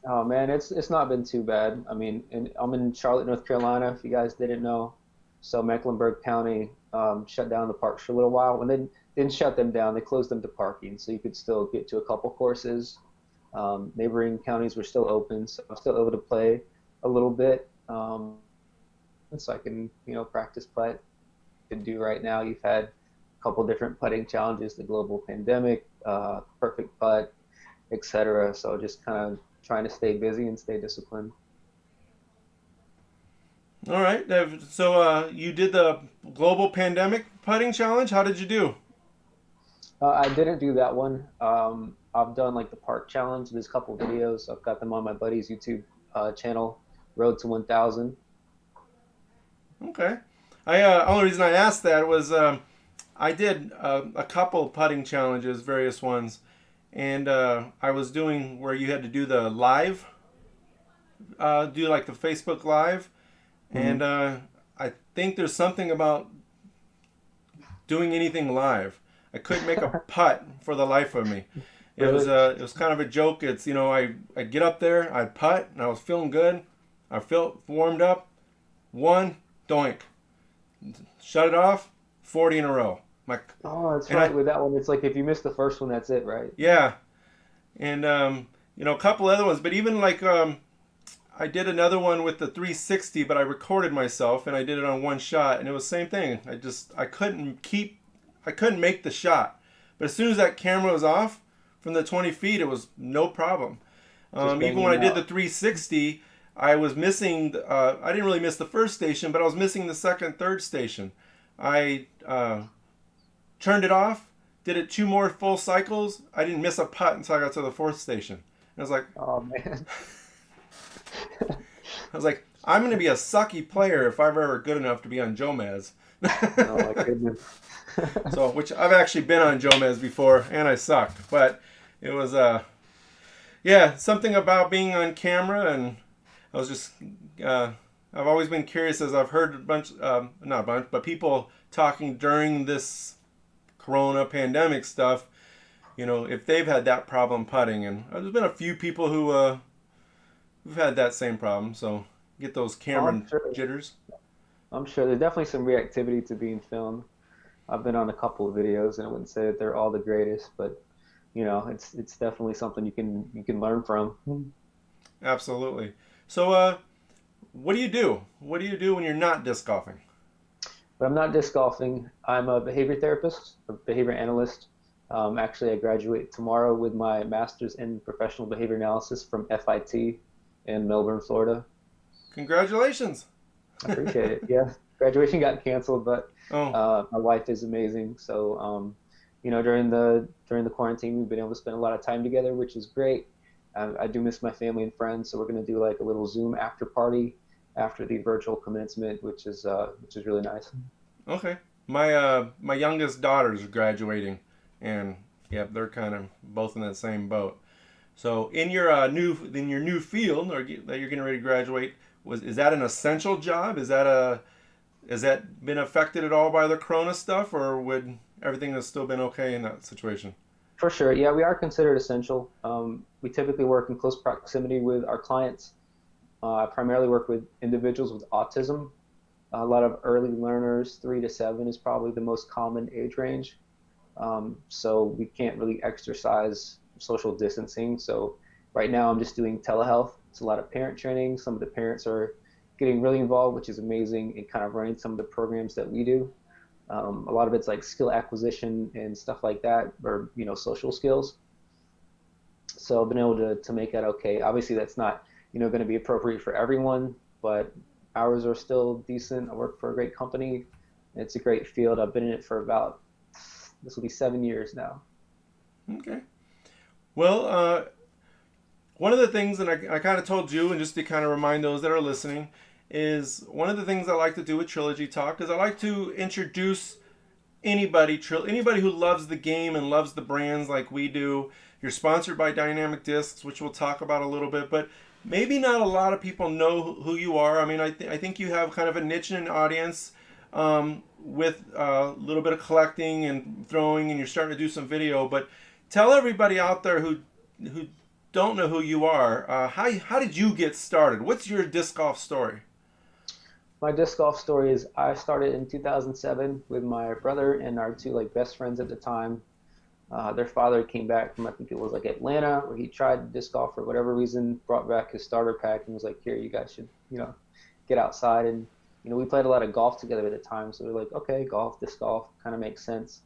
Oh man, it's not been too bad. I mean, I'm in Charlotte, North Carolina, if you guys didn't know. So Mecklenburg County shut down the parks for a little while. When they didn't shut them down, they closed them to parking, so you could still get to a couple courses. Neighboring counties were still open, so I'm still able to play a little bit. So I can, practice putt. Can do right now. You've had a couple different putting challenges, the global pandemic, perfect putt, etc. So just kind of trying to stay busy and stay disciplined. All right. So you did the global pandemic putting challenge. How did you do? I didn't do that one. I've done like the park challenge. There's a couple videos. I've got them on my buddy's YouTube channel, Road to 1000. Okay. I only reason I asked that was I did a couple putting challenges, various ones, and I was doing where you had to do the live, do like the Facebook Live, and Hmm. I think there's something about doing anything live. I couldn't make a putt for the life of me. Really? It was kind of a joke. It's I get up there, I putt, and I was feeling good. I felt warmed up. One doink, shut it off. 40 in a row. Like, Oh, that's and right. I With that one, it's like if you miss the first one, that's it, right? yeah, and a couple other ones. But even like I did another one with the 360, but I recorded myself and I did it on one shot, and it was the same thing. I couldn't make the shot. But as soon as that camera was off from the 20 feet, it was no problem. Just Even when banging I it did the out. 360, I was missing. I didn't really miss the first station, but I was missing the second, third station. I turned it off, did it two more full cycles. I didn't miss a putt until I got to the fourth station. And Oh man. I was like, I'm going to be a sucky player if I'm ever good enough to be on Jomez. Oh my goodness. So, which I've actually been on Jomez before, and I sucked. But it was, yeah, something about being on camera, and I was just, uh, I've always been curious as I've heard a bunch, not a bunch, but people talking during this Corona pandemic stuff, if they've had that problem putting, and there's been a few people who've had that same problem. So get those Oh, I'm camera sure. jitters. I'm sure there's definitely some reactivity to being filmed. I've been on a couple of videos, and I wouldn't say that they're all the greatest, but it's definitely something you can learn from. Absolutely. So, what do you do? What do you do when you're not disc golfing? But I'm not disc golfing. I'm a behavior therapist, a behavior analyst. Actually, I graduate tomorrow with my master's in professional behavior analysis from FIT in Melbourne, Florida. Congratulations. I appreciate it. Yeah, graduation got canceled, but Oh, my wife is amazing. So, during the quarantine, we've been able to spend a lot of time together, which is great. I do miss my family and friends, so we're going to do like a little Zoom after party after the virtual commencement, which is really nice. okay. My youngest daughter's graduating, and yeah, they're kind of both in that same boat. So in your new field that you're getting ready to graduate, was is that an essential job? Has that been affected at all by the Corona stuff, or would everything have still been okay in that situation? For sure. Yeah, we are considered essential. We typically work in close proximity with our clients. I primarily work with individuals with autism. A lot of early learners, 3 to 7 is probably the most common age range. So we can't really exercise social distancing. So right now I'm just doing telehealth. It's a lot of parent training. Some of the parents are getting really involved, which is amazing, and kind of running some of the programs that we do. A lot of it's like skill acquisition and stuff like that, or social skills. So I've been able to make that okay. Obviously, that's not going to be appropriate for everyone, but hours are still decent. I work for a great company. It's a great field. I've been in it for about this will be 7 years now. Okay. Well, one of the things, and I kind of told you, and just to kind of remind those that are listening, is one of the things I like to do with Trilogy Talk is I like to introduce anybody who loves the game and loves the brands like we do. You're sponsored by DynamicDiscs, which we'll talk about a little bit, but maybe not a lot of people know who you are. I mean, I think you have kind of a niche in an audience with a little bit of collecting and throwing, and you're starting to do some video. But tell everybody out there who don't know who you are, how did you get started? What's your disc golf story? My disc golf story is I started in 2007 with my brother and our two like best friends at the time. Their father came back from, I think it was like Atlanta, where he tried disc golf for whatever reason, brought back his starter pack and was like, here, you guys should, get outside. And, we played a lot of golf together at the time. So we we're like, okay, disc golf kind of makes sense.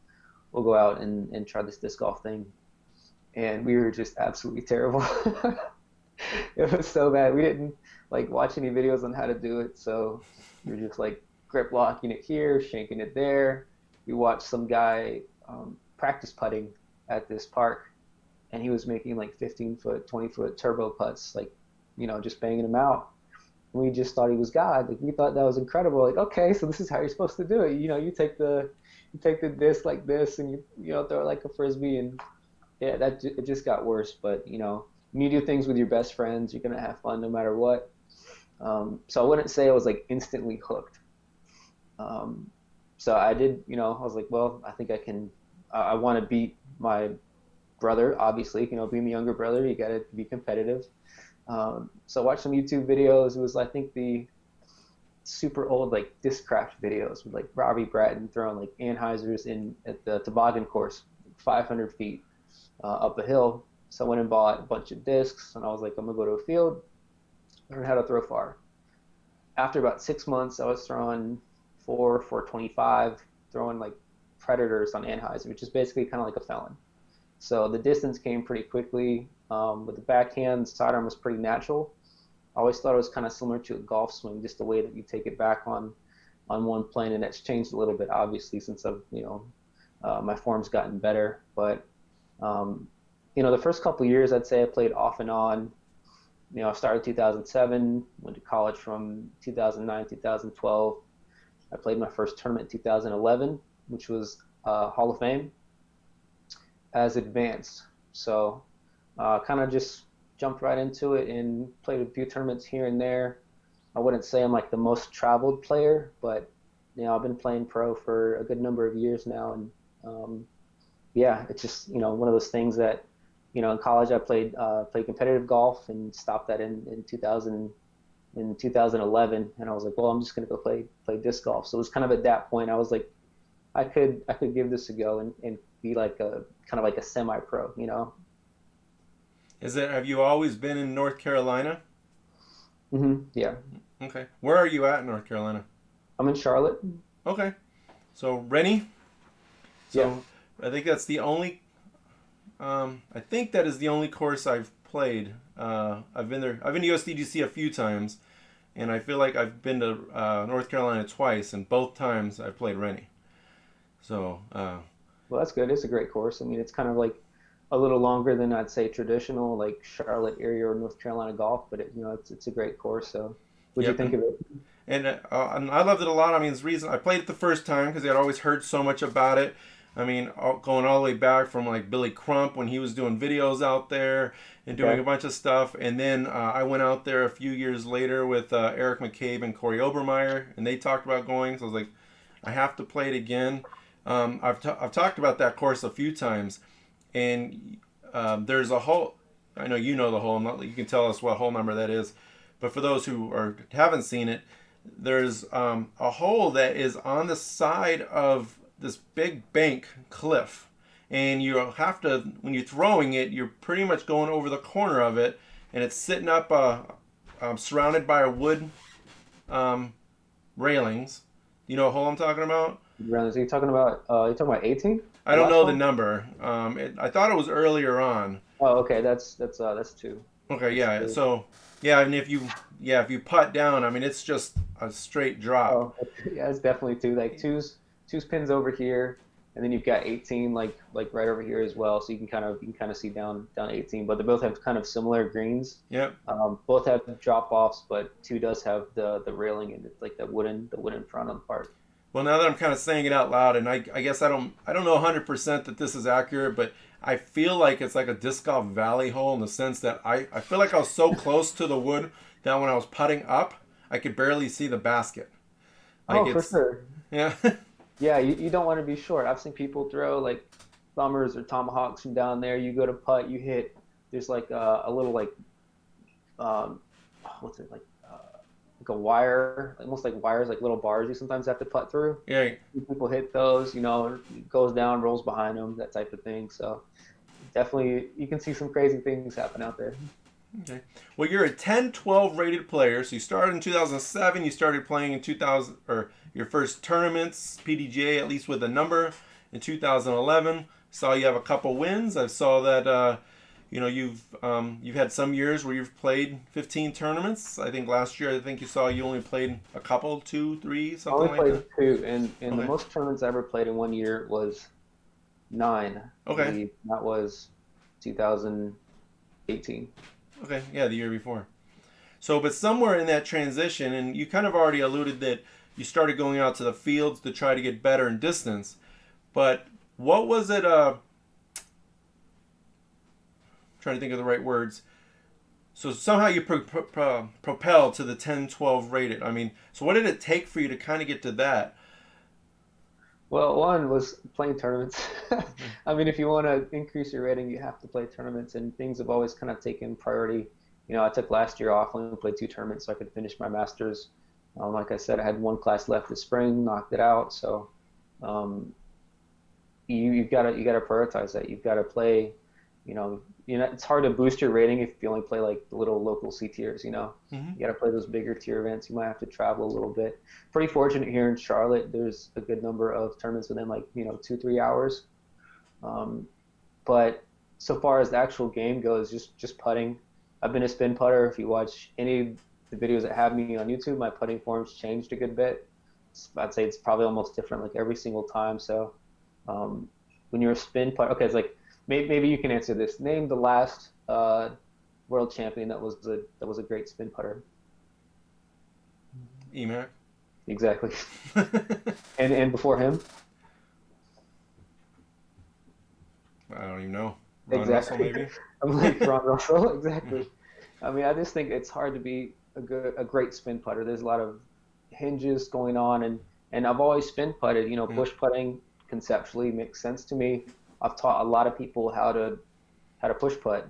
We'll go out and try this disc golf thing. And we were just absolutely terrible. It was so bad. We didn't like watch any videos on how to do it. So we were just like grip locking it here, shanking it there. We watched some guy practice putting at this park, and he was making like 15-foot, 20-foot turbo putts, like, just banging them out. And we just thought he was God. Like, we thought that was incredible. Like, okay, so this is how you're supposed to do it. You take the disc like this, and you throw it like a frisbee, and yeah, it just got worse. But when you do things with your best friends, you're gonna have fun no matter what. So I wouldn't say I was like instantly hooked. So I did, I was like, well, I think I can. I want to beat my brother, obviously. Being the younger brother, you got to be competitive. So I watched some YouTube videos. It was, I think, the super old like Discraft videos with like Robbie Bratton throwing like Anheuser's at the toboggan course, 500 feet up a hill. So I went and bought a bunch of discs, and I was like, I'm gonna go to a field, learn how to throw far. After about 6 months, I was throwing 425, throwing like predators on Anheuser, which is basically kind of like a felon. So the distance came pretty quickly. With the backhand, sidearm was pretty natural. I always thought it was kind of similar to a golf swing, just the way that you take it back on one plane, and that's changed a little bit, obviously, since I've, my form's gotten better. But, the first couple of years, I'd say I played off and on. I started 2007, went to college from 2009, 2012. I played my first tournament in 2011, which was Hall of Fame as advanced. So kind of just jumped right into it and played a few tournaments here and there. I wouldn't say I'm like the most traveled player, but I've been playing pro for a good number of years now, and yeah, it's just one of those things that in college I played competitive golf and stopped that in 2011, and I was like, well, I'm just gonna go play disc golf. So it was kind of at that point I was like, I could give this a go and be like a kind of like a semi-pro, Have you always been in North Carolina? Yeah. Okay. Where are you at in North Carolina? I'm in Charlotte. Okay. So Rennie? So Yeah. I think that's the only I think that is the only course I've played. I've been there. I've been to USDGC a few times, and I feel like I've been to North Carolina twice, and both times I've played Rennie. So well, that's good. It's a great course. I mean, it's kind of like a little longer than I'd say traditional like Charlotte area or North Carolina golf, but it's a great course. So what'd you think of it? And I loved it a lot. I mean, it's the reason I played it the first time because I'd always heard so much about it. I mean, going all the way back from like Billy Crump when he was doing videos out there and doing a bunch of stuff. And then I went out there a few years later with Eric McCabe and Corey Obermeyer, and they talked about going. So I was like, I have to play it again. I've talked about that course a few times, and there's a hole. I know you know the hole. You can tell us what hole number that is. But for those who haven't seen it, there's a hole that is on the side of this big bank cliff, and you have to, when you're throwing it, you're pretty much going over the corner of it, and it's sitting up surrounded by wood railings. You know what hole I'm talking about? Are you talking about 18? I don't know the number. I thought it was earlier on. Oh, okay, that's 2. Okay, yeah. So yeah, and if you putt down, I mean, it's just a straight drop. Oh, yeah, it's definitely 2. Like two's pins over here, and then you've got 18 like right over here as well. So you can kind of see down 18, but they both have kind of similar greens. Yep. Both have drop offs, but 2 does have the railing and like the wooden front on the part. Well, now that I'm kind of saying it out loud, and I guess I don't know 100% that this is accurate, but I feel like it's like a disc golf valley hole in the sense that I feel like I was so close to the wood that when I was putting up, I could barely see the basket. Like for sure. Yeah. Yeah, you don't want to be short. I've seen people throw like thumbers or tomahawks from down there. You go to putt, you hit there's like a little like what's it like a wire, almost like wires, like little bars you sometimes have to putt through. Yeah. People hit those, it goes down, rolls behind them, that type of thing. So definitely, you can see some crazy things happen out there. Okay. Well, you're a 10-12 rated player. So you started in 2007. You started playing in 2000, or your first tournaments, PDGA, at least with a number, in 2011. Saw you have a couple wins. I saw that you've had some years where you've played 15 tournaments. I think last year, you saw you only played a couple, 2, 3, something like that. I only played 2, and okay. The most tournaments I ever played in 1 year was 9. Okay. I believe. That was 2018. Okay, yeah, the year before. So, but somewhere in that transition, and you kind of already alluded that you started going out to the fields to try to get better in distance. But what was it? Trying to think of the right words. So somehow you propelled to the 10-12 rated. I mean, so what did it take for you to kind of get to that? Well, one was playing tournaments. I mean, if you want to increase your rating, you have to play tournaments, and things have always kind of taken priority. I took last year off, only played 2 tournaments so I could finish my master's. Like I said, I had 1 class left this spring, knocked it out. So you've got to prioritize that. You've got to play. It's hard to boost your rating if you only play like the little local C tiers. Mm-hmm. You got to play those bigger tier events. You might have to travel a little bit. Pretty fortunate here in Charlotte. There's a good number of tournaments within 2-3 hours. But so far as the actual game goes, just putting. I've been a spin putter. If you watch any of the videos that have me on YouTube, my putting form's changed a good bit. I'd say it's probably almost different like every single time. So when you're a spin putter, okay, it's like. Maybe you can answer this. Name the last world champion that was a great spin putter. Emac. Exactly. and before him? I don't even know. Ron exactly. Russell, maybe? I'm like Ron Russell, exactly. I mean, I just think it's hard to be a great spin putter. There's a lot of hinges going on, and I've always spin putted. Bush putting conceptually makes sense to me. I've taught a lot of people how to push putt.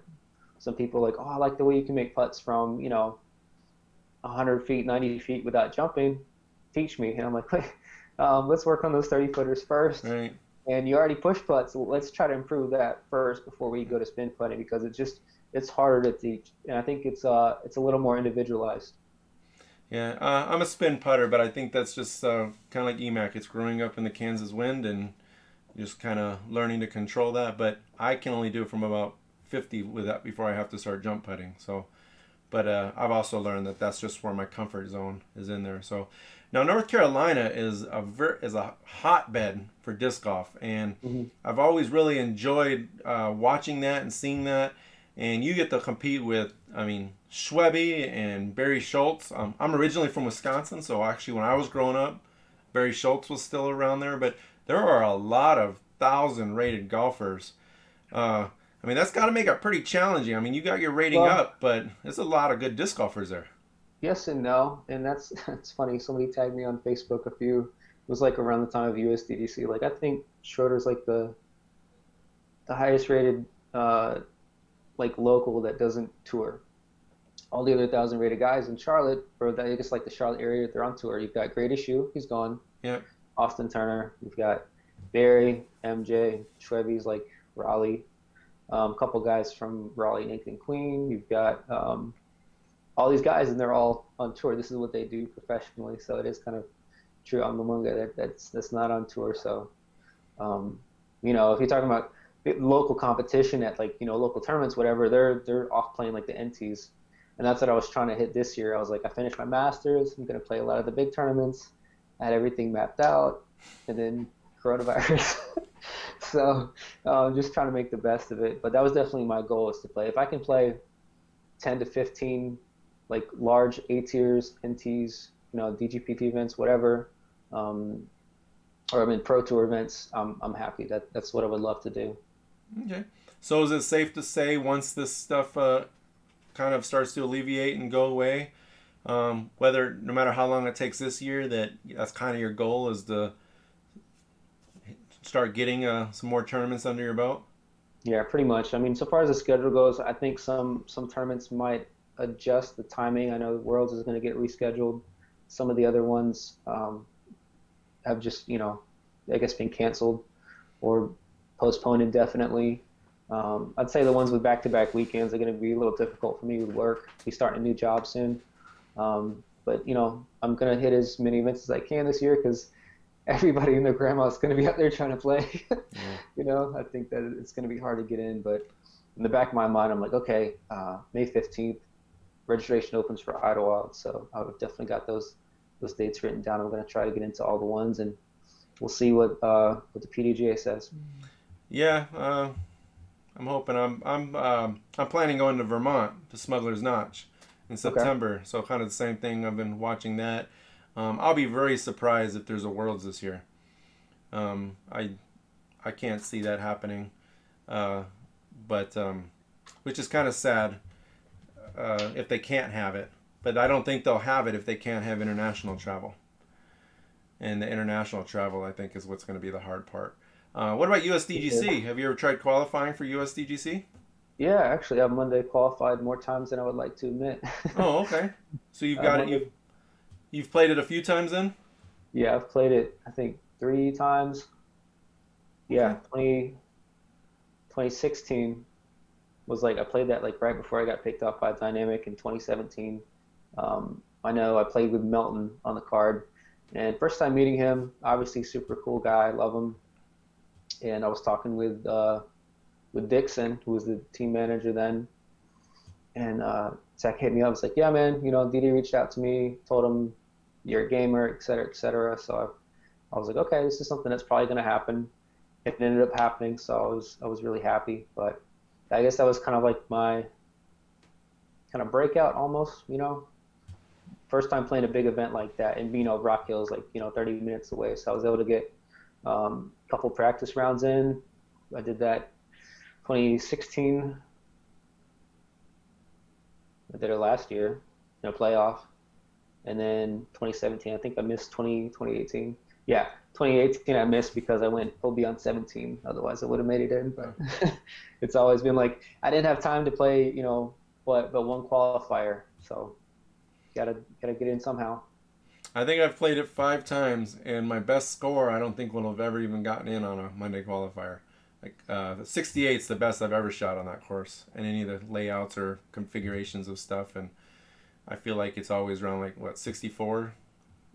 Some people are like, oh, I like the way you can make putts from 100 feet, 90 feet without jumping. Teach me. And I'm like, wait, let's work on those 30 footers first. Right. And you already push putts, so let's try to improve that first before we go to spin putting, because it's harder to teach, and I think it's a little more individualized. Yeah, I'm a spin putter, but I think that's just kind of like Emac. It's growing up in the Kansas wind and just kind of learning to control that. But I can only do it from about 50 with that before I have to start jump putting. So, but I've also learned that that's just where my comfort zone is in there. So now North Carolina is a hotbed for disc golf, and I've always really enjoyed watching that and seeing that. And you get to compete with, Schwebe and Barry Schultz. I'm originally from Wisconsin, so actually when I was growing up, Barry Schultz was still around there. But there are a lot of 1,000-rated golfers. That's got to make it pretty challenging. You got your rating up, but there's a lot of good disc golfers there. Yes and no, and that's funny. Somebody tagged me on Facebook it was like around the time of USDDC. Like, I think Schroeder's like the highest rated local that doesn't tour. All the other 1,000-rated guys in Charlotte, or I guess like the Charlotte area, they're on tour. You've got Great Issue, he's gone. Yeah. Austin Turner. You've got Barry, MJ, Schwebe's like Raleigh. A couple guys from Raleigh, Nathan Queen. You've got all these guys, and they're all on tour. This is what they do professionally, so it is kind of true. I'm the one guy that's not on tour. So, if you're talking about local competition at local tournaments, whatever, they're off playing like the NTs, and that's what I was trying to hit this year. I was like, I finished my masters. I'm gonna play a lot of the big tournaments. I had everything mapped out, and then coronavirus. So just trying to make the best of it. But that was definitely my goal, is to play. If I can play 10 to 15 like large A tiers, NTs, DGPT events, whatever, or pro tour events, I'm happy. That's what I would love to do. Okay. So is it safe to say, once this stuff kind of starts to alleviate and go away, no matter how long it takes this year, that's kind of your goal, is to start getting some more tournaments under your belt? Yeah, pretty much. I mean, so far as the schedule goes, I think some tournaments might adjust the timing. I know Worlds is going to get rescheduled. Some of the other ones have just, I guess been canceled or postponed indefinitely. I'd say the ones with back-to-back weekends are going to be a little difficult for me with work. Be starting a new job soon. But I'm going to hit as many events as I can this year because everybody and their grandma is going to be out there trying to play. Yeah. I think that it's going to be hard to get in, but in the back of my mind, I'm like, okay, May 15th, registration opens for Idlewild, so I've definitely got those dates written down. I'm going to try to get into all the ones, and we'll see what the PDGA says. Yeah, I'm hoping. I'm planning going to Vermont to Smuggler's Notch in Okay. September. So kind of the same thing. I've been watching that. I'll be very surprised if there's a Worlds this year. I can't see that happening, but which is kind of sad if they can't have it. But I don't think they'll have it if they can't have international travel. And the international travel, I think, is what's going to be the hard part. What about USDGC? Have you ever tried qualifying for USDGC? Yeah, actually, I've Monday qualified more times than I would like to admit. Oh, okay. So you've got it. Monday, You've played it a few times then. yeah, I've played it, I think, 3 times. Okay. Yeah, 2016 was like I played that like right before I got picked up by Dynamic in 2017. I know I played with Melton on the card, and first time meeting him, obviously super cool guy, love him. And I was talking with Dixon, who was the team manager then, and Zach hit me up. I was like, yeah, man, Didi reached out to me, told him you're a gamer, et cetera, et cetera. So I was like, okay, this is something that's probably going to happen. It ended up happening, so I was really happy. But I guess that was kind of like my kind of breakout almost, first time playing a big event like that, and Rock Hill is like 30 minutes away, so I was able to get a couple practice rounds in. I did that 2016. I did it last year in a playoff, and then 2017. I think I missed 2018. Yeah, 2018 I missed because I went full beyond 17. Otherwise, I would have made it in. But it's always been like I didn't have time to play, but one qualifier. So gotta get in somehow. I think I've played it 5 times, and my best score I don't think will have ever even gotten in on a Monday qualifier. Like 68 is the best I've ever shot on that course, and any of the layouts or configurations of stuff. And I feel like it's always around like what 64.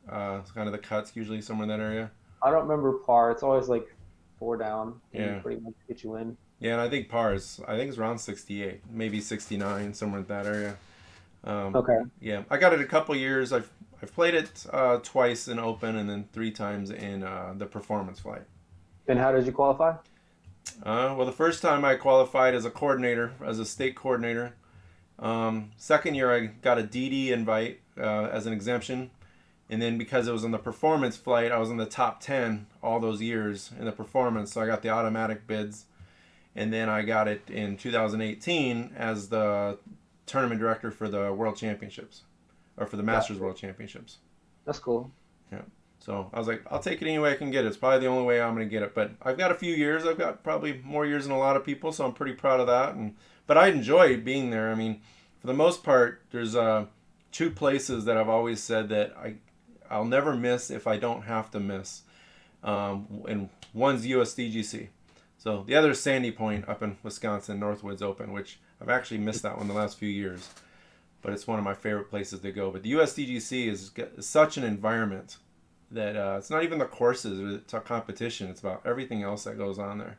It's kind of the cuts usually somewhere in that area. I don't remember par. It's always like 4 down and Yeah, pretty much get you in. yeah, and I think pars. I think it's around 68, maybe 69, somewhere in that area. Um, Okay. yeah, I got it a couple years. I've played it twice in open and then 3 times in the performance flight. And how did you qualify? Well, the first time I qualified as a coordinator, as a state coordinator. Second year I got a DD invite as an exemption, and then because it was in the performance flight, I was in the top 10 all those years in the performance, so I got the automatic bids. And then I got it in 2018 as the tournament director for the World Championships, or for the Masters Gotcha. World Championships. That's cool. Yeah. So I was like, I'll take it any way I can get it. It's probably the only way I'm going to get it. But I've got a few years. I've got probably more years than a lot of people, so I'm pretty proud of that. But I enjoy being there. I mean, for the most part, there's 2 places that I've always said that I'll never miss if I don't have to miss. And one's USDGC. So the other is Sandy Point up in Wisconsin, Northwoods Open, which I've actually missed that one the last few years. But it's one of my favorite places to go. But the USDGC is such an environment that it's not even the courses or the competition. It's about everything else that goes on there.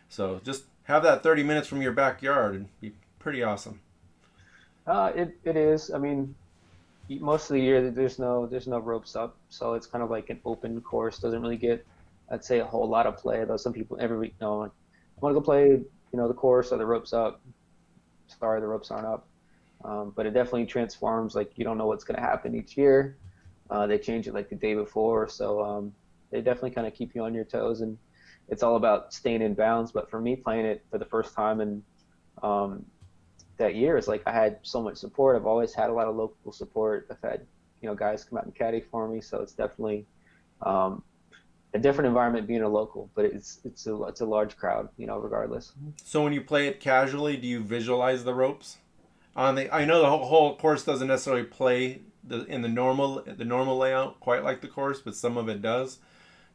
So just have that 30 minutes from your backyard and be pretty awesome. It is. I mean, most of the year there's no ropes up, so it's kind of like an open course. Doesn't really get, I'd say, a whole lot of play. Though some people every week know, like, I want to go play, the course or the ropes up. Sorry, the ropes aren't up. But it definitely transforms. Like you don't know what's going to happen each year. They change it like the day before, so they definitely kind of keep you on your toes, and it's all about staying in bounds. But for me, playing it for the first time and that year, it's like I had so much support. I've always had a lot of local support. I've had guys come out and caddy for me, so it's definitely a different environment being a local, but it's a large crowd, regardless. So when you play it casually, do you visualize the ropes? I know the whole course doesn't necessarily play in the normal layout quite like the course, but some of it does.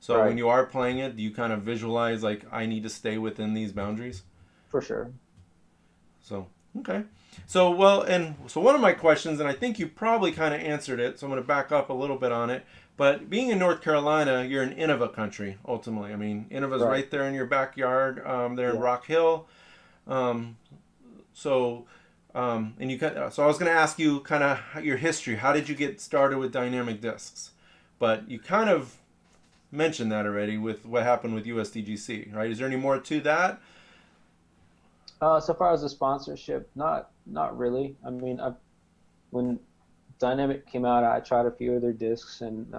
So when Right. you are playing it, do you kind of visualize like I need to stay within these boundaries? For sure. So okay. So well, and so one of my questions, and I think you probably kind of answered it, so I'm going to back up a little bit on it. But being in North Carolina, you're in Innova country ultimately. I mean, Innova's Right. right there in your backyard. There in Yeah. Rock Hill. Um, so and so I was going to ask you kind of your history. How did you get started with Dynamic Discs? But you kind of mentioned that already with what happened with USDGC, right? Is there any more to that? So far as the sponsorship, not really. I mean, when Dynamic came out, I tried a few of their discs, and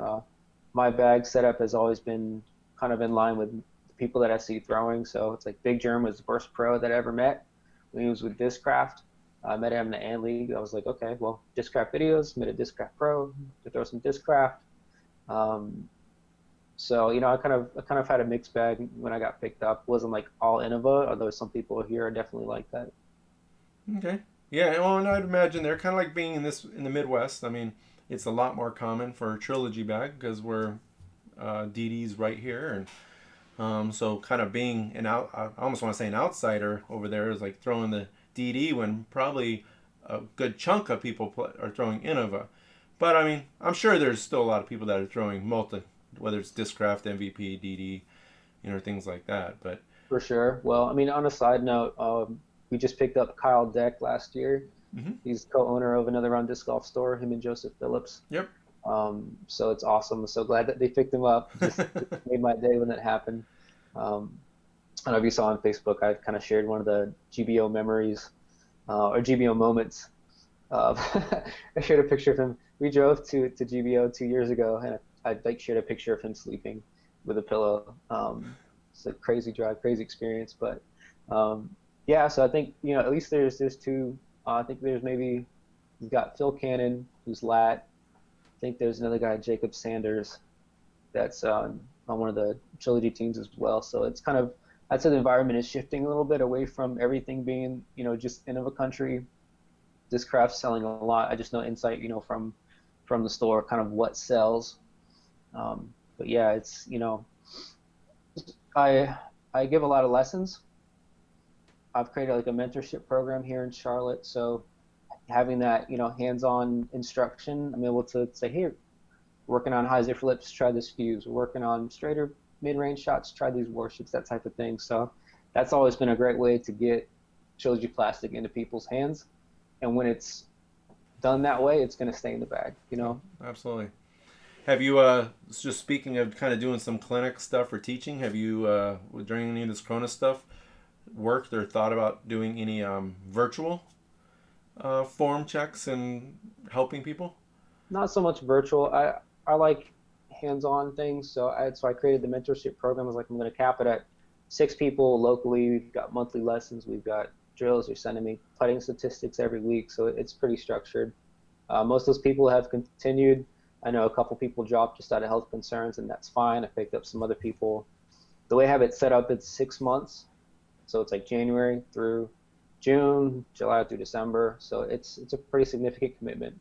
my bag setup has always been kind of in line with the people that I see throwing. So it's like Big Germ was the first pro that I ever met when he was with Discraft. I met him in the Ant League. I was like, okay, well, Discraft videos, made a Discraft Pro to throw some Discraft. Um, so I kind of had a mixed bag when I got picked up. It wasn't like all Innova, although some people here are definitely like that. Okay. Yeah, well, and I'd imagine they're kind of like being in the Midwest. I mean, it's a lot more common for a Trilogy bag because we're DD's right here, and so kind of being I almost want to say an outsider over there is like throwing the DD when probably a good chunk of people are throwing Innova. But I mean, I'm sure there's still a lot of people that are throwing whether it's Discraft, MVP, DD, things like that. But For sure. Well, I mean, on a side note, we just picked up Kyle Deck last year. hmm He's co-owner of another round disc golf store, him and Joseph Phillips. yep. So it's awesome. I'm so glad that they picked him up. Just made my day when that happened. Um, I don't know if you saw on Facebook, I kind of shared one of the GBO memories or GBO moments. I shared a picture of him. We drove to GBO 2 years ago, and I like shared a picture of him sleeping with a pillow. It's a crazy drive, crazy experience. But yeah, so I think at least there's two. I think there's maybe you've got Phil Cannon, who's lat. I think there's another guy, Jacob Sanders, that's on one of the Trilogy teams as well. So it's kind of, I'd say the environment is shifting a little bit away from everything being, just end of a country. Discraft selling a lot. I just know insight, from the store, kind of what sells. But yeah, it's, I give a lot of lessons. I've created like a mentorship program here in Charlotte. So having that, hands-on instruction, I'm able to say, here, working on hyzer flips, try this fuse. We're working on straighter mid-range shots, try these warships, that type of thing. So that's always been a great way to get Trilogy plastic into people's hands. And when it's done that way, it's going to stay in the bag, Absolutely. Have you, just speaking of kind of doing some clinic stuff or teaching, have you, during any of this Corona stuff, worked or thought about doing any virtual form checks and helping people? Not so much virtual. I like hands-on things. So I created the mentorship program. I was like, I'm going to cap it at 6 people locally. We've got monthly lessons. We've got drills. You're sending me putting statistics every week. So it's pretty structured. Most of those people have continued. I know a couple people dropped just out of health concerns, and that's fine. I picked up some other people. The way I have it set up, it's 6 months. So it's like January through June, July through December. So it's a pretty significant commitment.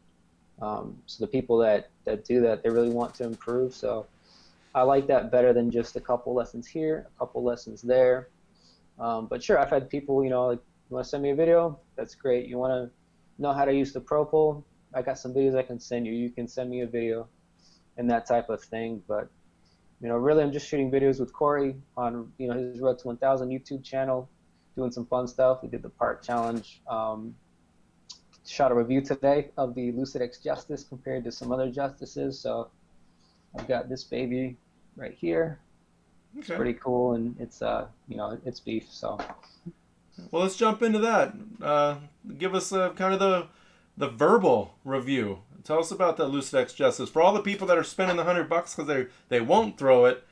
So the people that do that, they really want to improve. So I like that better than just a couple lessons here, a couple lessons there. But sure, I've had people, like, you want to send me a video? That's great. You want to know how to use the Propel? I got some videos I can send you. You can send me a video and that type of thing. But, really I'm just shooting videos with Corey on, his Road to 1000 YouTube channel, doing some fun stuff. We did the part challenge. Shot a review today of the Lucid X Justice compared to some other Justices. So I've got this baby right here. It's pretty cool, and it's it's beef. So Well, let's jump into that. Give us kind of the verbal review. Tell us about the Lucid X Justice. For all the people that are spending the $100 because they won't throw it.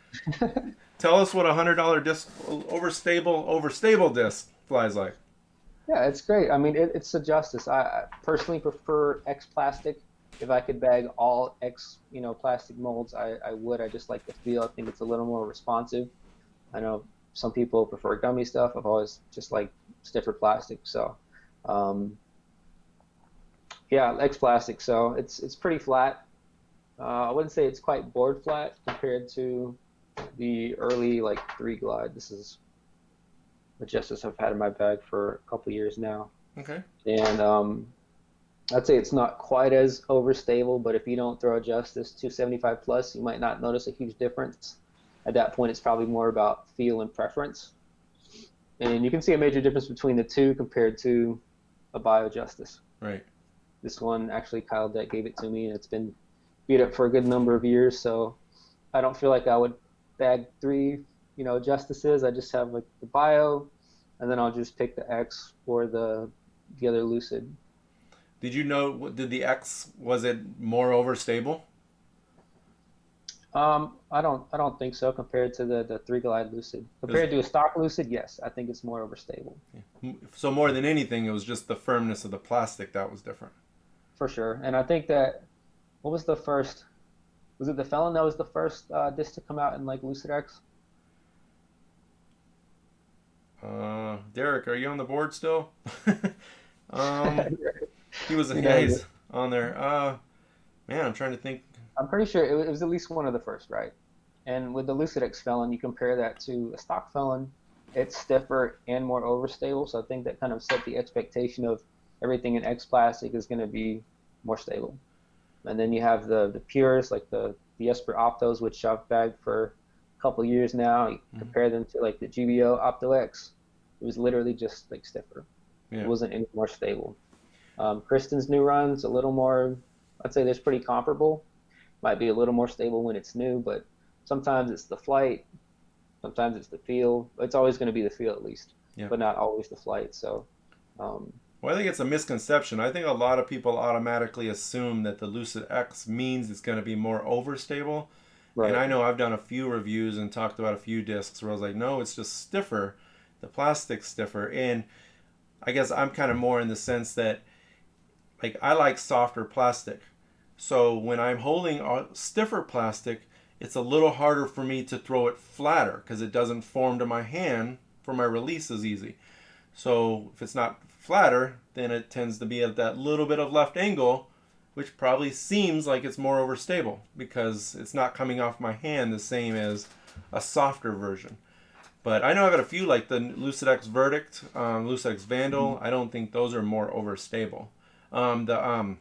Tell us what a $100 disc overstable disc flies like. yeah, it's great. I mean, it's a Justice. I personally prefer X plastic if I could bag all X, plastic molds, I would. I just like the feel. I think it's a little more responsive. I know some people prefer gummy stuff. I've always just like stiffer plastic. So, um, yeah, X plastic. So it's pretty flat. I wouldn't say it's quite board flat compared to the early like 3 Glide. This is a Justice I've had in my bag for a couple years now. Okay. And I'd say it's not quite as overstable, but if you don't throw a Justice 275 plus, you might not notice a huge difference. At that point, it's probably more about feel and preference. And you can see a major difference between the two compared to a Bio Justice. Right. This one, actually, Kyle Deck gave it to me, and it's been beat up for a good number of years, so I don't feel like I would bag 3, Justices. I just have like the Bio, and then I'll just pick the X or the other Lucid. Did you know, did the X, was it more overstable? I don't think so compared to the 3 Glide Lucid. Compared to a stock Lucid, yes, I think it's more overstable. Yeah. So more than anything, it was just the firmness of the plastic that was different. For sure. And I think that, what was the first, was it the Felon that was the first disc to come out in like Lucid X? Derek, are you on the board still? He was, yeah, he's on there. Man, I'm trying to think. I'm pretty sure it was at least one of the first, right? And with the Lucid X Felon, you compare that to a stock Felon, it's stiffer and more overstable. So I think that kind of set the expectation of everything in X plastic is going to be more stable. And then you have the pures, like the Esper Optos, which I've bagged for a couple of years now. You compare them to like the GBO Opto X. It was literally just like stiffer. Yeah. It wasn't any more stable. Kristen's new run's a little more, I'd say there's pretty comparable. Might be a little more stable when it's new, but sometimes it's the flight, sometimes it's the feel. It's always going to be the feel at least, yeah, but not always the flight. So, well, I think it's a misconception. I think a lot of people automatically assume that the Lucid X means it's going to be more overstable. Right. And I know I've done a few reviews and talked about a few discs where I was like, no, it's just stiffer. The plastic's stiffer. And I guess I'm kind of more in the sense that, like, I like softer plastic. So when I'm holding a stiffer plastic, it's a little harder for me to throw it flatter because it doesn't form to my hand for my release as easy. So if it's not flatter, then it tends to be at that little bit of left angle, which probably seems like it's more overstable because it's not coming off my hand the same as a softer version. But I know I've had a few like the Lucid X Verdict, Lucid X Vandal. I don't think those are more overstable. The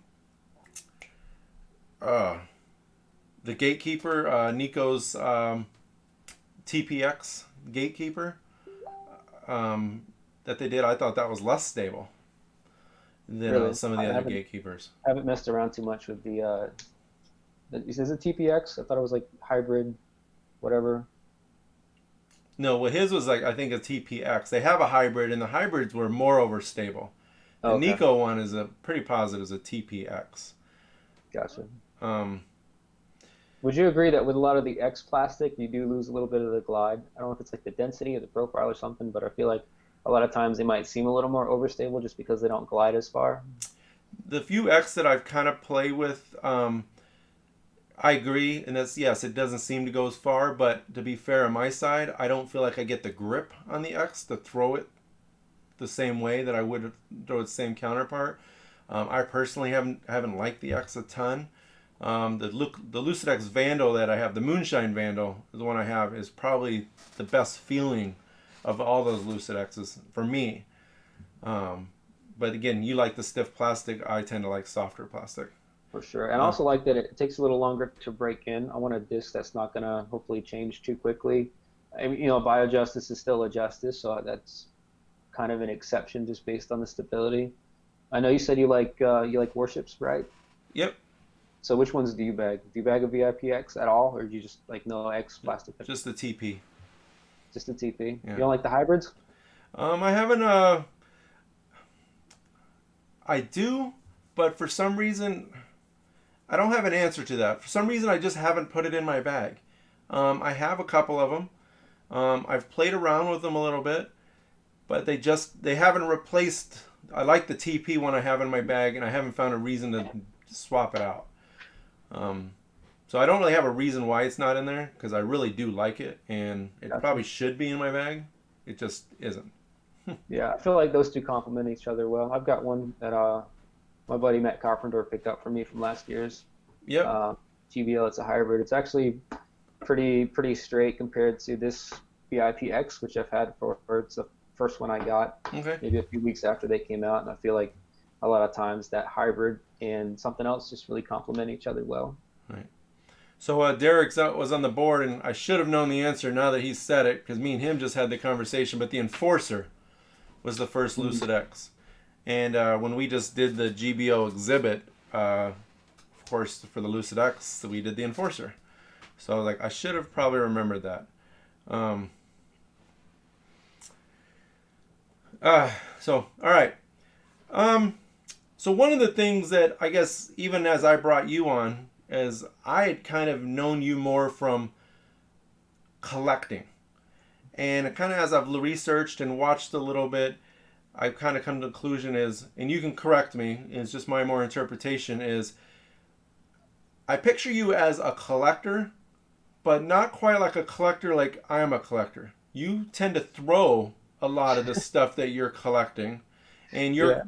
Gatekeeper, Nico's TPX Gatekeeper that they did, I thought that was less stable than really? Some of the other Gatekeepers. I haven't messed around too much with is it TPX? I thought it was like hybrid, whatever. No, well, his was like, I think a TPX. They have a hybrid, and the hybrids were more overstable. The okay. Nico one is a pretty positive as a TPX. Gotcha. Would you agree that with a lot of the X plastic, you do lose a little bit of the glide? I don't know if it's like the density or the profile or something, but I feel like a lot of times they might seem a little more overstable just because they don't glide as far. The few X that I've kind of played with, I agree, and that's, yes, it doesn't seem to go as far, but to be fair on my side, I don't feel like I get the grip on the X to throw it the same way that I would throw its same counterpart. I personally haven't liked the X a ton. The Lucid X Vandal that I have, the Moonshine Vandal, the one I have, is probably the best feeling of all those Lucid X's for me. But again, you like the stiff plastic. I tend to like softer plastic. For sure. And I also like that it takes a little longer to break in. I want a disc that's not going to hopefully change too quickly. I mean, BioJustice is still a Justice, so that's kind of an exception just based on the stability. I know you said you like Warships, right? Yep. So which ones do you bag? Do you bag a VIPX at all, or do you just like no X plastic? Just the TP. Just the TP. Yeah. You don't like the hybrids? I haven't. I do, but for some reason, I don't have an answer to that. For some reason, I just haven't put it in my bag. I have a couple of them. I've played around with them a little bit, but they haven't replaced. I like the TP one I have in my bag, and I haven't found a reason to just swap it out. So I don't really have a reason why it's not in there, because I really do like it, and it probably should be in my bag. It just isn't. Yeah, I feel like those two complement each other well. I've got one that my buddy Matt Carpenter picked up for me from last year's GBL. It's a hybrid. It's actually pretty straight compared to this BIPX, which I've had for it's the first one I got maybe a few weeks after they came out, and I feel like a lot of times that hybrid and something else just really complement each other well. Right. So Derek was on the board, and I should have known the answer now that he said it, because me and him just had the conversation, but the Enforcer was the first Lucid X. And when we just did the GBO exhibit, of course, for the Lucid X, we did the Enforcer. So I was like, I should have probably remembered that. All right. So one of the things that I guess even as I brought you on, is I had kind of known you more from collecting. And kind of as I've researched and watched a little bit, I've kind of come to the conclusion is, and you can correct me, it's just my more interpretation, is I picture you as a collector, but not quite like a collector like I am a collector. You tend to throw a lot of the stuff that you're collecting, and you're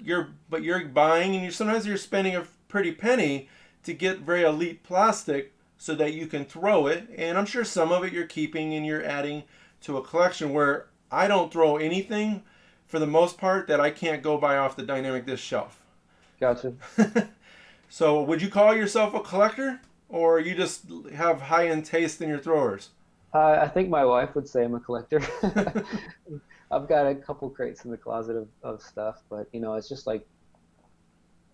buying, and sometimes you're spending a pretty penny to get very elite plastic so that you can throw it, and I'm sure some of it you're keeping and you're adding to a collection, where I don't throw anything for the most part that I can't go buy off the DynamicDiscs shelf. Gotcha. So would you call yourself a collector, or you just have high-end taste in your throwers? I think my wife would say I'm a collector. I've got a couple crates in the closet of stuff, but it's just like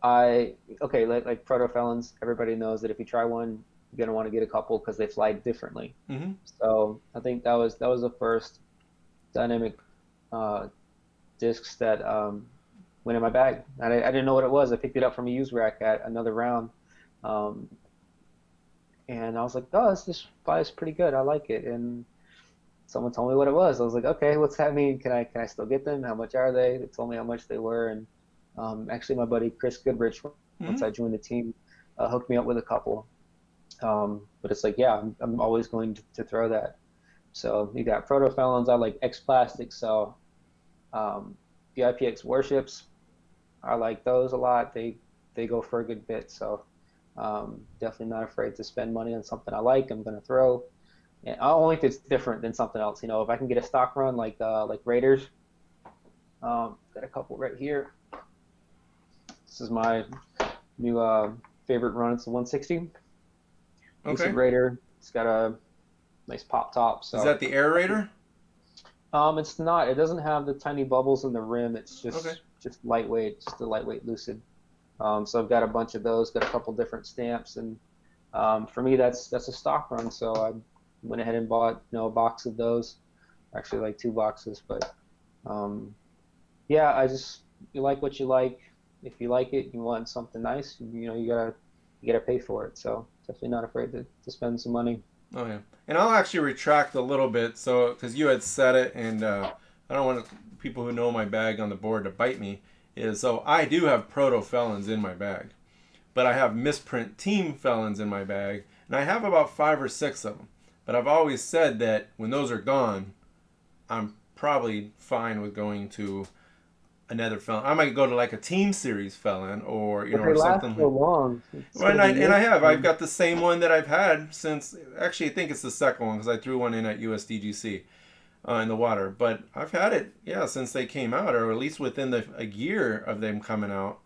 like Proto Felons, everybody knows that if you try one, you're gonna want to get a couple because they fly differently. Mm-hmm. So I think that was the first dynamic discs that went in my bag. I didn't know what it was. I picked it up from a used rack at another round, and I was like, oh, this flies pretty good. I like it. And someone told me what it was. I was like, okay, what's that mean? Can I still get them? How much are they? They told me how much they were, and actually my buddy Chris Goodrich, once I joined the team, hooked me up with a couple. But it's like, yeah, I'm always going to throw that. So you got Proto Felons. I like X Plastic. So the IPX warships, I like those a lot. They go for a good bit. So definitely not afraid to spend money on something I like. I'm going to throw. And I only if it's different than something else. If I can get a stock run like Raiders, got a couple right here. This is my new favorite run. It's the 160. Okay. Raider. It's got a nice pop top. So. Is that the Air Raider? It's not. It doesn't have the tiny bubbles in the rim. It's just lightweight, just a lightweight Lucid. So I've got a bunch of those. Got a couple different stamps, and for me that's a stock run. So I went ahead and bought a box of those. Actually, like 2 boxes, but yeah, you like what you like. If you like it, you want something nice. You gotta pay for it. So definitely not afraid to spend some money. Oh yeah, and I'll actually retract a little bit, so because you had said it, and I don't want people who know my bag on the board to bite me. So I do have Proto Felons in my bag, but I have misprint Team Felons in my bag, and I have about 5 or 6 of them. But I've always said that when those are gone, I'm probably fine with going to another felon. I might go to like a Team Series felon, or or something. So long. Well, I've got the same one that I've had since. Actually, I think it's the second one because I threw one in at USDGC in the water. But I've had it, since they came out, or at least within a year of them coming out.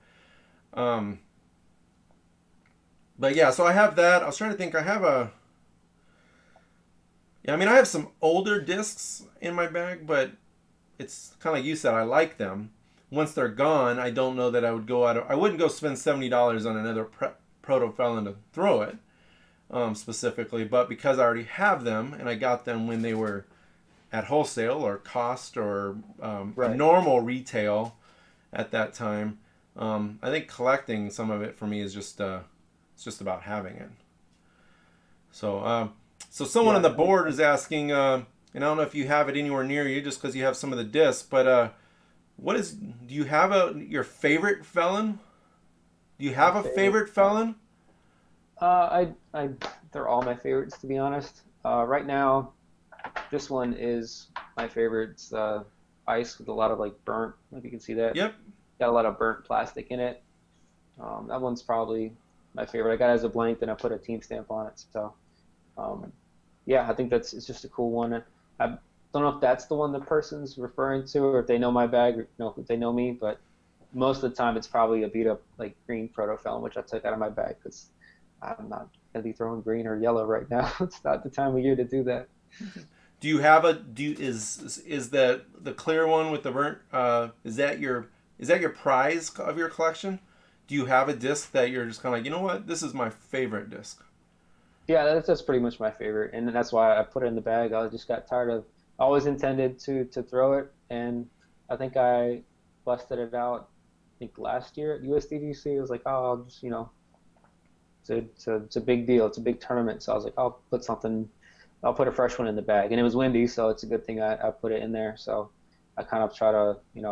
But yeah, so I have that. I was trying to think. I have I have some older discs in my bag, but it's kind of like you said. I like them. Once they're gone, I don't know that I would go I wouldn't go spend $70 on another Proto Felon to throw it, specifically. But because I already have them, and I got them when they were at wholesale or cost or normal retail at that time, I think collecting some of it for me is just it's just about having it. So someone on the board is asking, and I don't know if you have it anywhere near you, just because you have some of the discs, but do you have your favorite felon? Do you have My a favorite favorite. felon? They're all my favorites to be honest. Right now, this one is my favorite. It's ice with a lot of like burnt. If you can see that, Yep. got a lot of burnt plastic in it. That one's probably my favorite. I got it as a blank, then I put a team stamp on it. So um, yeah, I think it's just a cool one. I don't know if that's the one the person's referring to, or if they know my bag, or if they know me. But most of the time, it's probably a beat up like green proto film, which I took out of my bag because I'm not gonna be throwing green or yellow right now. It's not the time of year to do that. Do you have a do you, is the clear one with the burnt is that your prize of your collection? Do you have a disc that you're just kind of like, you know what, this is my favorite disc? Yeah, that's pretty much my favorite, and that's why I put it in the bag. I just got tired of. I always intended to throw it, and I think I busted it out. I think last year at USDGC, it was like, oh, I'll just it's a big deal. It's a big tournament, so I was like, I'll put a fresh one in the bag, and it was windy, so it's a good thing I put it in there. So I kind of try to, if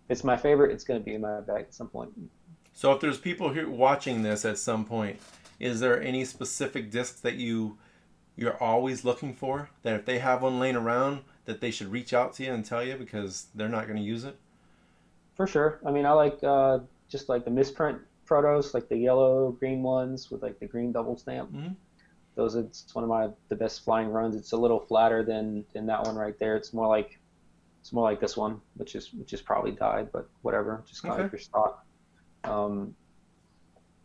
it's my favorite, it's gonna be in my bag at some point. So if there's people here watching this at some point, is there any specific discs that you're always looking for, that if they have one laying around that they should reach out to you and tell you because they're not going to use it? For sure. I mean, I like just like the misprint protos, like the yellow green ones with like the green double stamp. Mm-hmm. Those it's one of the best flying runs. It's a little flatter than that one right there. It's more like this one, which is probably dyed, but whatever, just kind of Okay. like your stock. Um,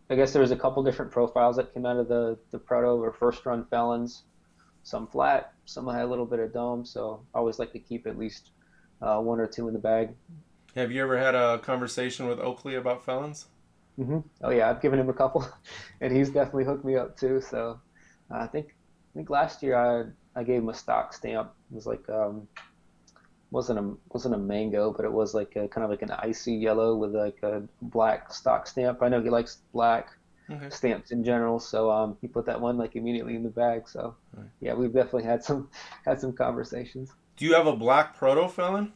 I guess there was a couple different profiles that came out of the proto or first run felons. Some flat, some had a little bit of dome. So I always like to keep at least one or two in the bag. Have you ever had a conversation with Oakley about felons? Oh yeah, I've given him a couple, and he's definitely hooked me up too. So I think last year I gave him a stock stamp. It was like wasn't a mango, but it was like a kind of like an icy yellow with like a black stock stamp. I know he likes black Okay. stamps in general, so he put that one like immediately in the bag. So All right. yeah, we've definitely had some conversations. Do you have a black proto felon?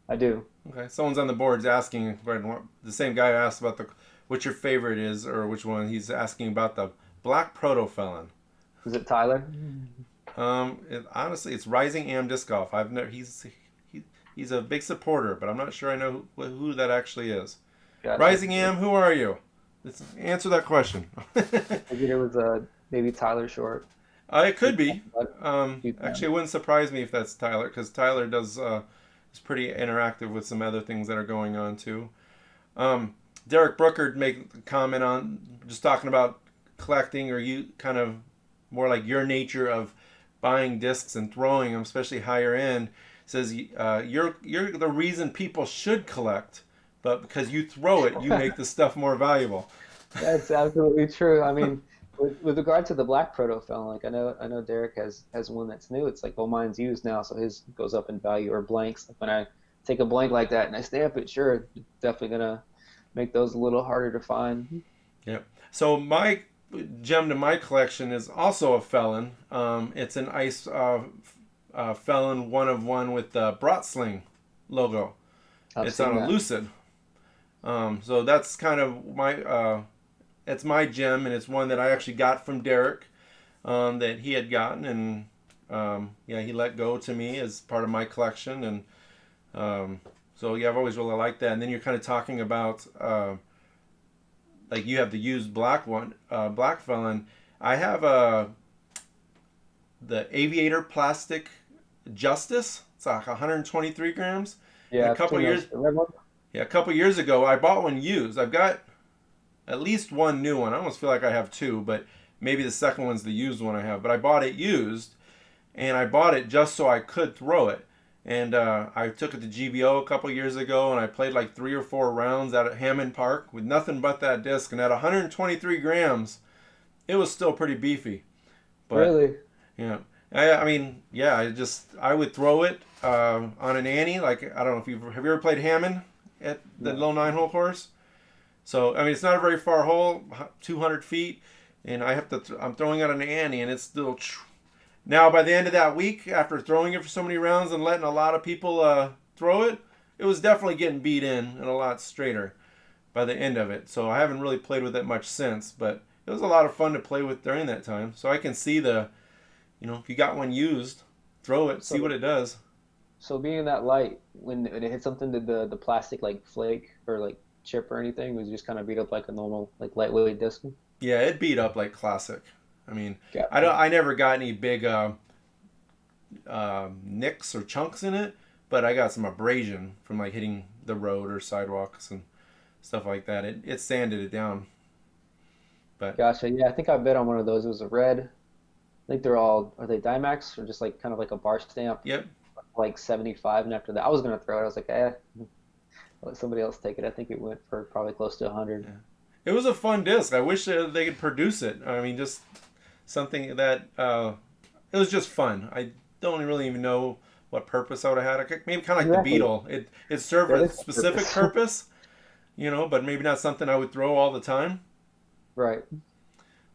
I do. Okay. Someone's on the boards asking, the same guy who asked about what your favorite is or which one. He's asking about the black proto felon. Is it Tyler? Honestly, it's Rising Am Disc Golf. I've never. He's a big supporter, but I'm not sure I know who that actually is. Gotcha. Rising Am, who are you? Let's answer that question. Maybe it was maybe Tyler Short. It could be. Few Actually, times. it wouldn't surprise me if that's Tyler, because Tyler does is pretty interactive with some other things that are going on too. Derek Brooker make a comment on just talking about collecting, or you kind of more like your nature of buying discs and throwing them, especially higher end. Says you're the reason people should collect, but because you throw it, you make the stuff more valuable. That's absolutely true. I mean, with regard to the black proto film, like I know Derek has one that's new. It's like, well, mine's used now, so his goes up in value, or blanks. Like when I take a blank like that and I stamp it, sure, it's definitely gonna make those a little harder to find. Yep. So my gem to my collection is also a felon. It's an ice felon one of one with the Brotsling logo. I've It's seen on a that. Lucid. So that's kind of it's my gem, and it's one that I actually got from Derek, that he had gotten, and yeah, he let go to me as part of my collection, and so yeah, I've always really liked that. And then you're kind of talking about like you have the used black one, black felon. I have the Aviator plastic Justice. It's like 123 grams, and Yeah, I've seen those. The red one. a couple years ago, I bought one used. I've got at least one new one. I almost feel like I have two, but maybe the second one's the used one I have. But I bought it used, and I bought it just so I could throw it. And I took it to GBO a couple years ago, and I played like 3 or 4 rounds out at Hammond Park with nothing but that disc. And at 123 grams, it was still pretty beefy. But Really? yeah, I mean, yeah, I would throw it on an Annie. Like, I don't know if have you ever played Hammond at the No. low 9-hole course. So I mean, it's not a very far hole, 200 feet, and I'm throwing out an Annie, and it's still. Now by the end of that week, after throwing it for so many rounds and letting a lot of people throw it, it was definitely getting beat in and a lot straighter. by the end of it. So I haven't really played with it much since, but it was a lot of fun to play with during that time. So I can see if you got one used, throw it, see So what it does. so being that light, when it hit something, did the plastic like flake or like chip or anything? Was it just kind of beat up like a normal like lightweight disc? Yeah, it beat up like classic. I mean, Gotcha. I never got any big nicks or chunks in it, but I got some abrasion from like hitting the road or sidewalks and stuff like that. It sanded it down. But Gotcha. Yeah, I think I bet on one of those. It was a red. I think they're all, are they Dymax or just like kind of like a bar stamp, yep, like 75. And after that, I was gonna throw it. I was like, let somebody else take it. I think it went for probably close to 100. yeah. It was a fun disc. I wish they could produce it. I mean, just something that it was just fun. I don't really even know what purpose I would have had. Maybe kind of like the Exactly. Beetle. It served That a is the specific purpose. purpose, but maybe not something I would throw all the time. Right.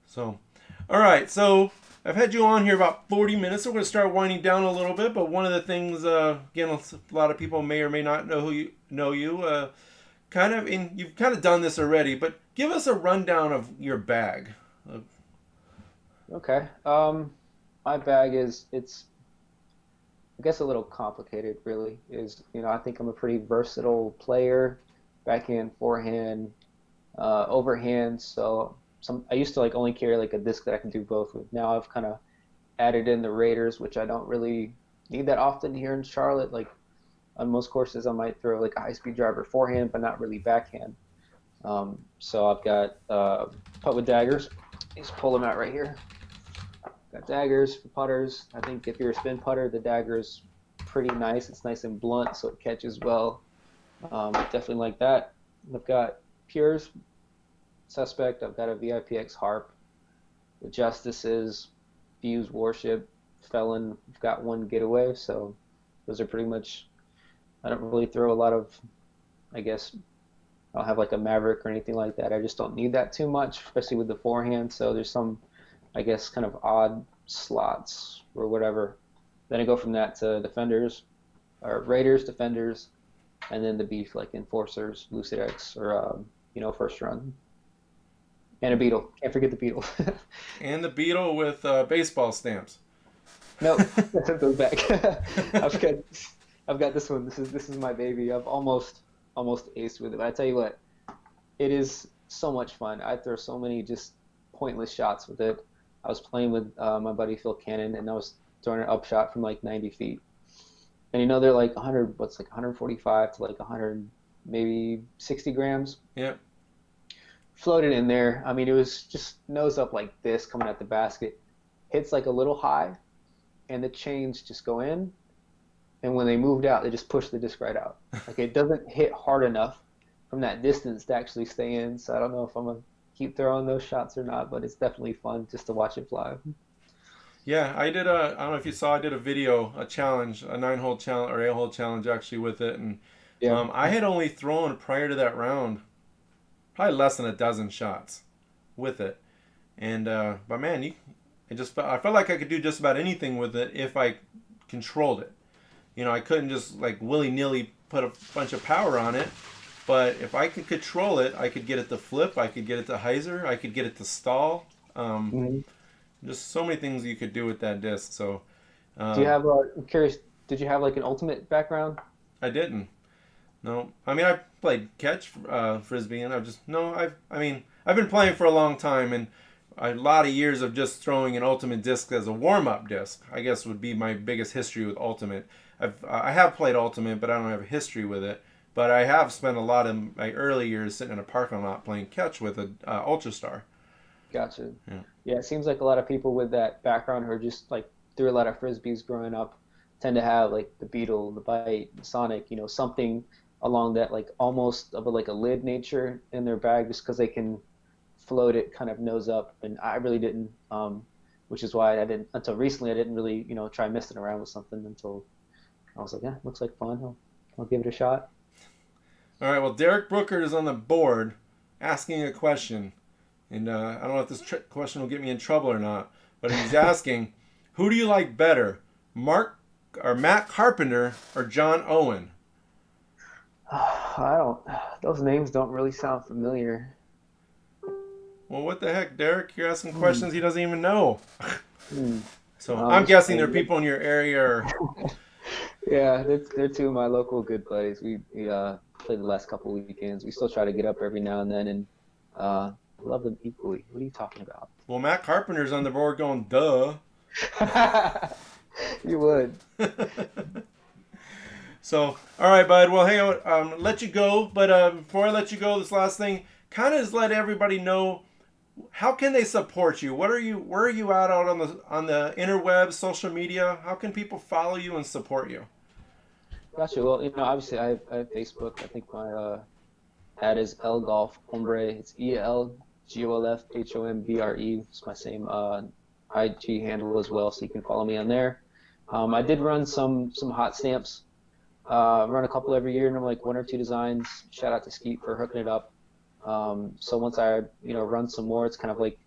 So, all right. So I've had you on here about 40 minutes. So we're going to start winding down a little bit. But one of the things, again, a lot of people may or may not know you. You've kind of done this already, but give us a rundown of your bag. Okay. My bag it's I guess a little complicated, really. I think I'm a pretty versatile player, backhand, forehand, overhand. So I used to like only carry like a disc that I can do both with. Now I've kind of added in the Raiders, which I don't really need that often here in Charlotte. Like on most courses, I might throw like a high-speed driver forehand, but not really backhand. So I've got putt with daggers. Just pull them out right here. Got daggers for putters. I think if you're a spin putter, the dagger is pretty nice. It's nice and blunt, so it catches well. Definitely like that. I've got pures, suspect. I've got a VIPX harp, the justices, fuse warship, felon. I've got one getaway, so those are pretty much. I don't really throw a lot of. I guess I don't have like a maverick or anything like that. I just don't need that too much, especially with the forehand. So there's some, I guess, kind of odd slots or whatever. Then I go from that to defenders, or raiders, defenders, and then the beef like enforcers, lucid X, or first run, and a beetle. Can't forget the beetle. And the Beetle with baseball stamps. Nope, I took those back. I've got I've got this one. This is my baby. I've almost aced with it. But I tell you what, it is so much fun. I throw so many just pointless shots with it. I was playing with my buddy Phil Cannon, and I was throwing an upshot from like 90 feet. And they're like 100, what's like 145 to like 100, maybe 60 grams. Yep. Floated in there. I mean, it was just nose up like this coming at the basket. Hits like a little high, and the chains just go in. And when they moved out, they just pushed the disc right out. Like it doesn't hit hard enough from that distance to actually stay in. So I don't know if I'm gonna keep throwing those shots or not, but it's definitely fun just to watch it fly. Yeah, I don't know if you saw, I did a video, a challenge, a 9-hole challenge or 8-hole challenge actually with it. And Yeah. I had only thrown prior to that round probably less than a dozen shots with it. And, but man, I felt like I could do just about anything with it if I controlled it. I couldn't just like willy-nilly put a bunch of power on it. But if I could control it, I could get it to flip, I could get it to hyzer, I could get it to stall. hmm Just so many things you could do with that disc. So Do you um, have, I'm curious, did you have like an ultimate background? I didn't. No, I mean I played catch frisbee, and I've been playing for a long time, and a lot of years of just throwing an ultimate disc as a warm-up disc. I guess would be my biggest history with ultimate. I have played ultimate, but I don't have a history with it. But I have spent a lot of my early years sitting in a parking lot playing catch with a Ultra Star. Gotcha. Yeah. Yeah, it seems like a lot of people with that background who are just like threw a lot of frisbees growing up tend to have like the Beetle, the Bite, the Sonic, something along that like almost of a, like a lid nature in their bag just because they can float it kind of nose up. And I really didn't, which is why I didn't until recently. I didn't really try messing around with something until I was like, yeah, looks like fun. I'll give it a shot. All right. Well, Derek Brooker is on the board asking a question, and I don't know if this question will get me in trouble or not. But he's asking, who do you like better, Matt Carpenter or John Owen? I don't. Those names don't really sound familiar. Well, what the heck, Derek? You're asking Hmm. questions he doesn't even know. Hmm. So I'm I'm just guessing there trying are to look. people in your area. Or Yeah, they're two of my local good buddies. We played the last couple weekends. We still try to get up every now and then, and love them equally. What are you talking about? well, Matt Carpenter's on the board going, duh. You would. So, all right, bud. Well, hey, let you go. But before I let you go, this last thing, kind of just let everybody know how can they support you. Where are you at out on the interwebs, social media? How can people follow you and support you? Gotcha. Well, obviously I have Facebook. I think my ad is L Golf Hombre. It's ELGOLFHOMBRE. It's my same IG handle as well, so you can follow me on there. I did run some hot stamps. Run a couple every year, and I'm like one or two designs. Shout out to Skeet for hooking it up. So once I run some more, it's kind of like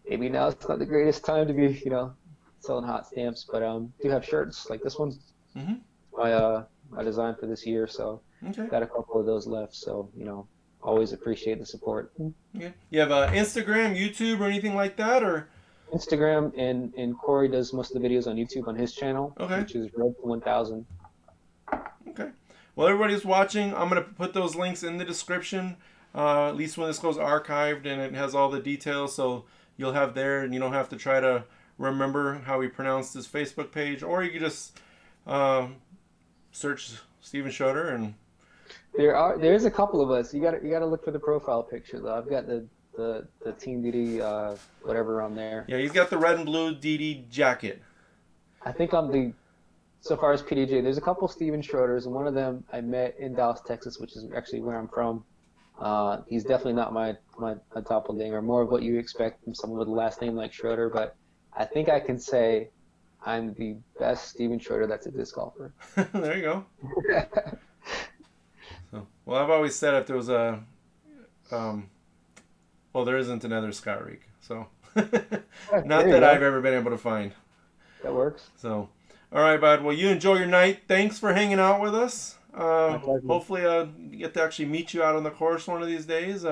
maybe now it's not the greatest time to be selling hot stamps, but do have shirts like this one. Mm-hmm. My design for this year, so Okay. got a couple of those left. So always appreciate the support. Okay. You have Instagram, YouTube, or anything like that, or Instagram and Corey does most of the videos on YouTube on his channel, okay. which is Red 1000. Okay. Well, everybody's watching. I'm going to put those links in the description, at least when this goes archived and it has all the details. So you'll have there and you don't have to try to remember how we pronounce this Facebook page. Or you can just search Steven Schroeder and. There's a couple of us. You gotta look for the profile picture though. I've got the Team Duty whatever on there. Yeah, he's got the red and blue DD jacket. I think I'm the so far as PDGA. There's a couple Steven Schroeders, and one of them I met in Dallas, Texas, which is actually where I'm from. He's definitely not my doppelganger, more of what you expect from someone with a last name like Schroeder. But I think I can say I'm the best Steven Schroeder that's a disc golfer. There you go. So, well, I've always said if there was um, well, there isn't another Scott Reek, so not There you that I've go. ever been able to find. That works. So, all right, bud. Well, you enjoy your night. Thanks for hanging out with us. My pleasure. Hopefully, get to actually meet you out on the course one of these days.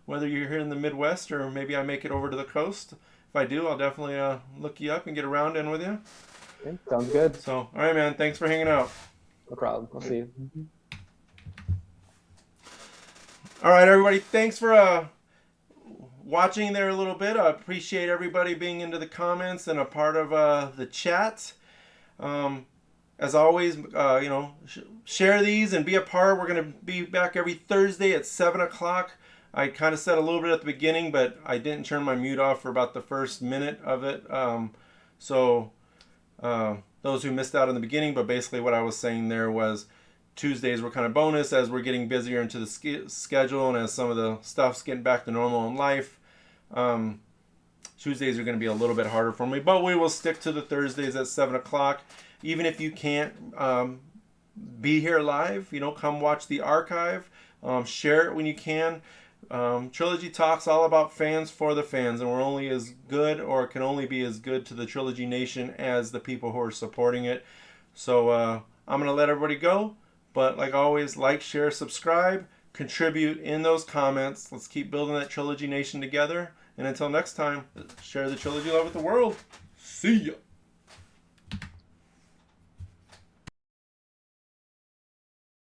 Whether you're here in the Midwest or maybe I make it over to the coast. If I do, I'll definitely look you up and get a round in with you. Okay, sounds good. So, all right, man. Thanks for hanging out. No problem. I'll see you. All right, everybody. Thanks for watching there a little bit. I appreciate everybody being into the comments and a part of the chat. As always, share these and be a part. We're going to be back every Thursday at 7 o'clock. I kind of said a little bit at the beginning, but I didn't turn my mute off for about the first minute of it. So those who missed out in the beginning, but basically what I was saying there was Tuesdays were kind of bonus as we're getting busier into the schedule and as some of the stuff's getting back to normal in life. Tuesdays are going to be a little bit harder for me, but we will stick to the Thursdays at 7 o'clock. Even if you can't be here live, come watch the archive. Share it when you can. Trilogy Talk's all about fans for the fans, and we're only as good or can only be as good to the Trilogy Nation as the people who are supporting it. So I'm going to let everybody go. But like always, like, share, subscribe, contribute in those comments. Let's keep building that Trilogy Nation together. And until next time, share the Trilogy love with the world. See ya.